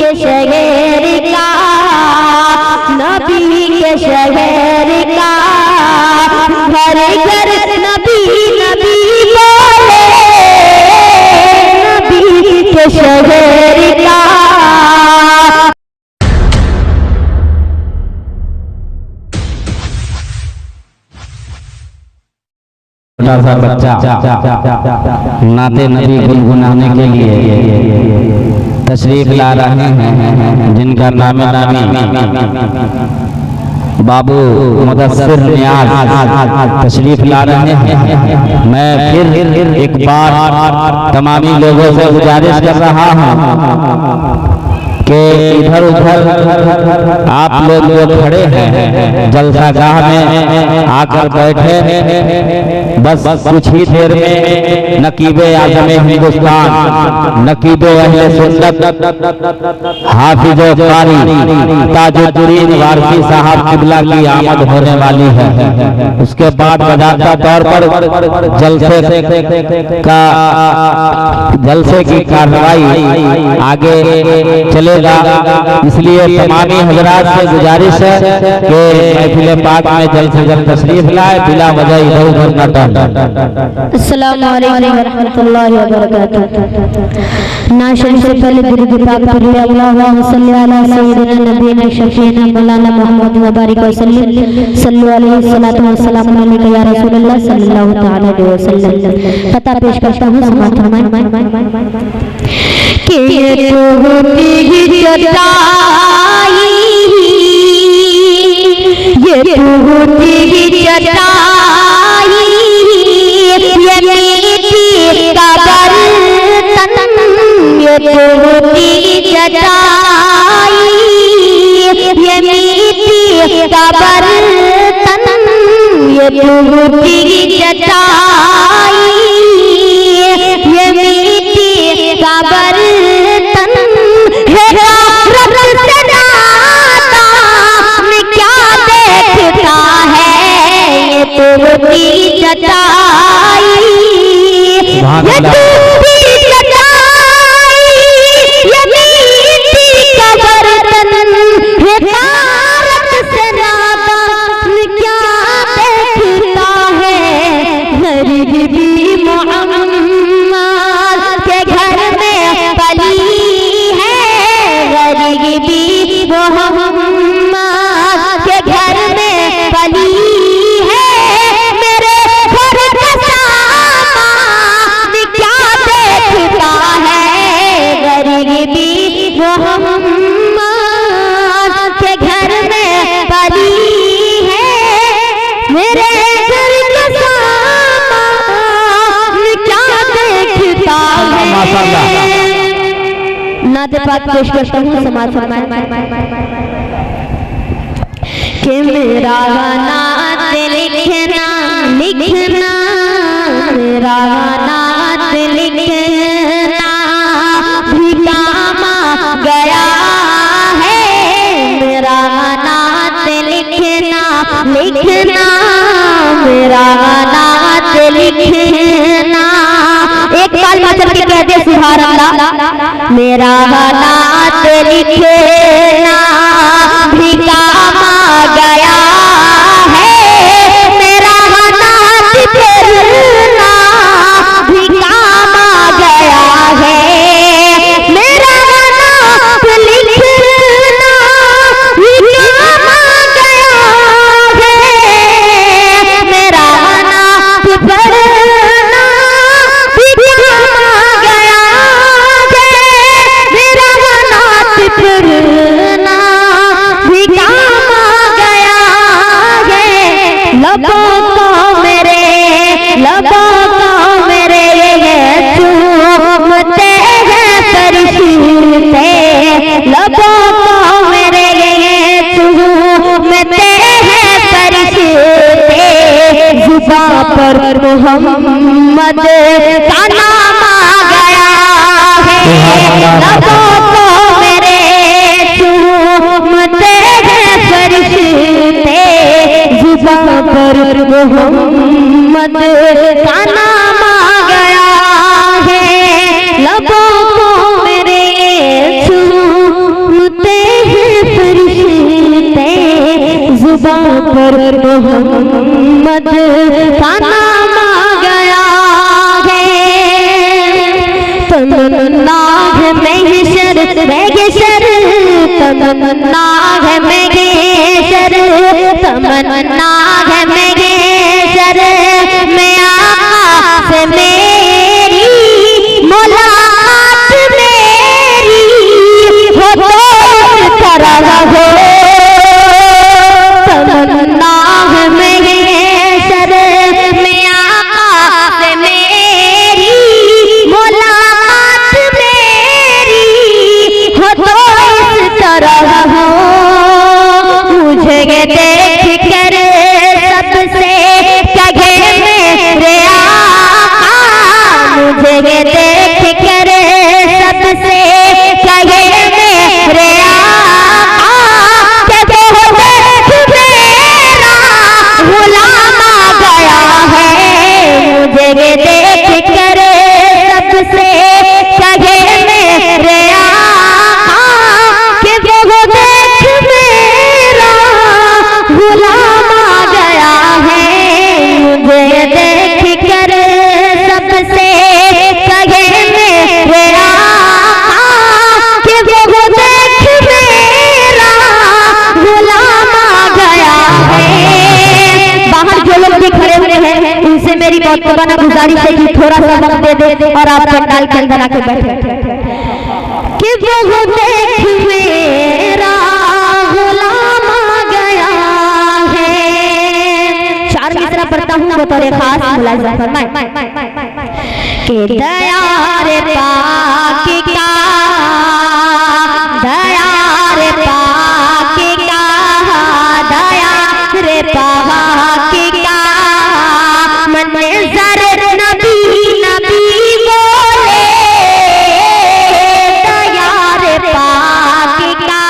के शहर का, नबी के शहर का, घर घर नबी नबी बोले, नबी के शहर का। छोटा सा बच्चा नाते नबी गुनगुनाने के लिए तशरीफ ला रहे हैं, जिनका नाम बाबू मुदस्सिर नियाज़ तशरीफ ला रहे हैं। मैं फिर एक बार तमामी लोगों से गुजारिश कर रहा हूँ कि इधर उधर आप लोग जो खड़े हैं जलसागाह में आकर बैठे, बस कुछ ही देर में नकीबे आज़म हिंदुस्तान, नकीबे अहले सुन्नत, हाफिज़ो कारी ताजुद्दीन वारसी साहब किबला की आमद होने वाली है। उसके बाद बजाता तौर पर जलसे की कार्रवाई आगे चले, इसलिए तमामी हजरात से गुजारिश है कि महफिल पाक में जल्द से जल्द तशरीफ लाए, बिला वजह इधर उधर न टहलें। अस्सलामु अलैकुम व रहमतुल्लाहि व बरकातुहू। नाशरी से पहले दुरूद पाक पढ़ ले, अल्लाहुम्मा सल्ली अला सय्यिदिना नबीना शफीना मौलाना मुहम्मद व बारिक वसल्लम, सल्लु अलैहि सलातु व सलाम अलैका या रसूलल्लाह सल्लल्लाहु तआला अलैहि वसल्लम। पता पेश करता हूँ, समात फरमाएं कि ये तो होती चटाई, ये तो होती चटाई, ये मीठी का बर्तन, ये तो होती चटाई, ये मीठी का बर्तन, ये तो होती चटाई, ये मीठी का बर्तन है, रब से नाता में क्या देखता है, ये तो होती चटाई, ये टूटी चटाई, ये मीठी का बर्तन है, रब से नाता में क्या देखता है, गरीबी मोहम्मद के घर में पली है, गरीबी मोहम्मद के घर में पली है, मेरे घर का सामान क्या देखता है, गरीबी मोहम्मद के घर में पली है, मेरे घर का सामान क्या देखता है। नाते पाक पेश करता हूँ, समाज कि मेरा नात लिखना लिखना, मेरा नात लिखना भी काम गया है, मेरा नात लिखना लिखना, मेरा नात लिखना। एक बार मतलब के कह दे सुभान अल्लाह। मेरा नात लिखना भी काम गया है, मेरा नात लिखना भी काम गया है, मेरा नात लिखना भी काम गया है, मेरा नात पढ़ना भी काम गया है, मेरा नात पढ़ना भी काम गया है। लबों को मेरे, लबों को मेरे ये चूमते हैं फरिश्ते, लबों को मेरे ये चूमते हैं फरिश्ते, जुबां पर मोहम्मद का नाम आ गया है, लबों को मेरे चूमते हैं फरिश्ते, जुबां पर मोहम्मद का नाम आ गया है, लबों को मेरे मोहम्मद का नाम आ गया है। तमन्ना है महशर महशर, तमन्ना है महशर, तमन्ना है महशर में आका से मेरी मुलाकात मेरी हो तो तरह हो। तमन्ना है महशर में आका से मेरी मुलाकात मेरी हो तो इस तरह हो। मुझे देख कर सबसे कहे मेरे आका, मुझे देख कर सबसे कहे मेरे आका, के वो देख मेरा गुलाम आ गया है। मुझे देख कर सबसे कहे मेरे आका, के वो देख मेरा गुलाम आ गया है। मुझे देख कर सबसे कहे मेरे आका, के वो देख मेरा गुलाम आ गया है। बाहर जो लोग भी खड़े हुए हैं उनसे मेरी बहुत बड़ा गुजारिश है कि थोड़ा सा वक्त दे दे और आप पंडाल के अंदर आके बैठे कि वो देख मेरा गुलाम आ गया है। चार मिसरा पढ़ता हूँ बतौर खास मुलाज़ा फरमाए कि दया रे पाक का, दया रे पाक का, दया रे पाक का, मन में जर नबी नबी बोले, दया रे पाक का,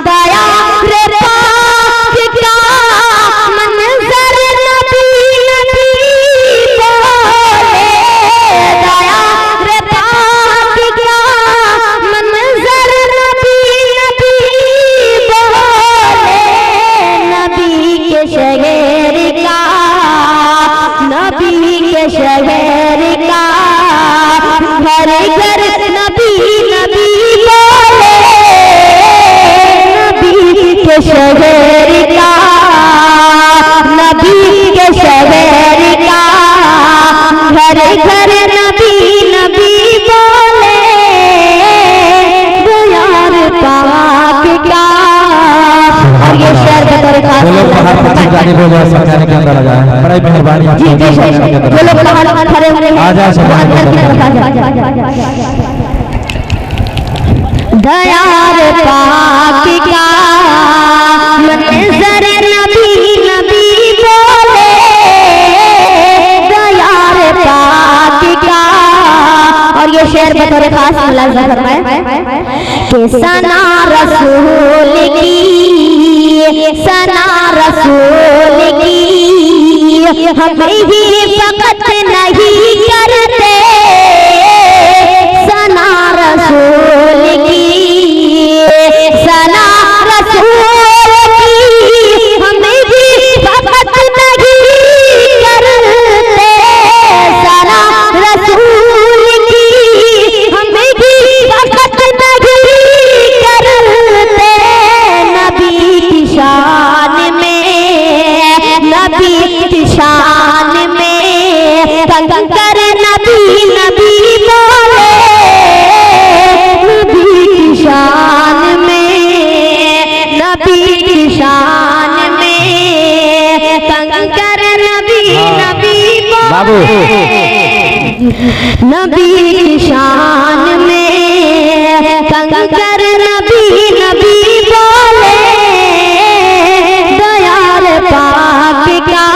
दया रे पाक का, मन जर नबी नबी बोले, दया रे पाक का, मन जर नबी नबी बोले। नबी के शहर का, नबी के शहर का, घर घर नबी नबी बोले। नबी के शहर का, नबी के शहर का, घर घर नबी नबी बोले। दयार पाक का। और ये शेर बतौर खास जो लोग बाहर पीछे जाने को जो समझाने के अंदर आ जाए, बड़ी मेहरबानी आपकी। जो लोग बाहर खड़े हुए हैं आ जाए सब अंदर की तरफ आ जाए। दयार पाक का, मंजर नबी नबी बोले। दयार पाक का। और ये शेर बतौर खास मुलाज़ा फरमाए कि सना रसूल की, सना रसूल की, हम ही फकत नहीं करते। सना रसूल की, सना रसूल की, हम भी फकत नहीं करते। सना रसूल की, हम भी फकत नहीं करते। नबी की शान में, नबी की शान में कंकर नबी नबी बोले। नबी की शान में, नबी की शान में कंकर नबी नबी बोले। नबी की शान में कंकर नबी नबी बोले। दयार पाक का,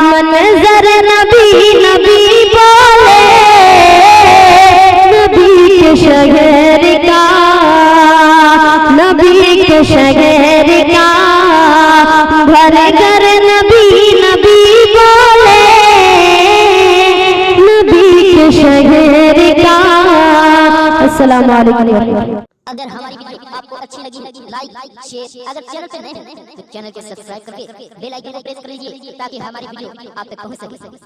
मंजर नबी नबी बोले। नबी के शहर का, नबी के शहर का, घर घर नबी नबी बोले। नबी के शहर का। अस्सलामु अलैकुम। अगर हमारी वीडियो आपको अच्छी लगी लाइक शेयर, अगर चैनल पे नए हैं तो चैनल को सब्सक्राइब करके बेल आइकन को प्रेस कर लीजिए ताकि हमारी वीडियो आप तक पहुंच सके।